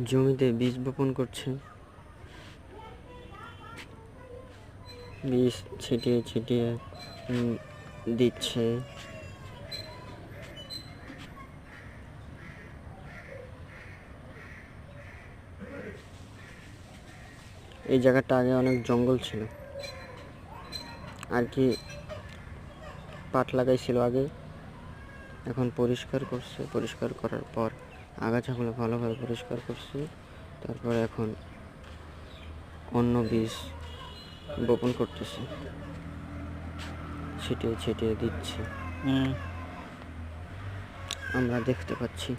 জমিতে বীজ বপন করছে, বীজ ছিটিয়ে ছিটিয়ে দিচ্ছে। এই জায়গাটা আগে অনেক জঙ্গল ছিল আর কি, পাট লাগাইছিল আগে, এখন পরিষ্কার করছে। পরিষ্কার করার পর আগাছাগুলো ভালোভাবে পরিষ্কার করছে, তারপরে এখন অন্য বীজ বপন করতেছে, ছিটিয়ে ছিটিয়ে দিচ্ছে আমরা দেখতে পাচ্ছি।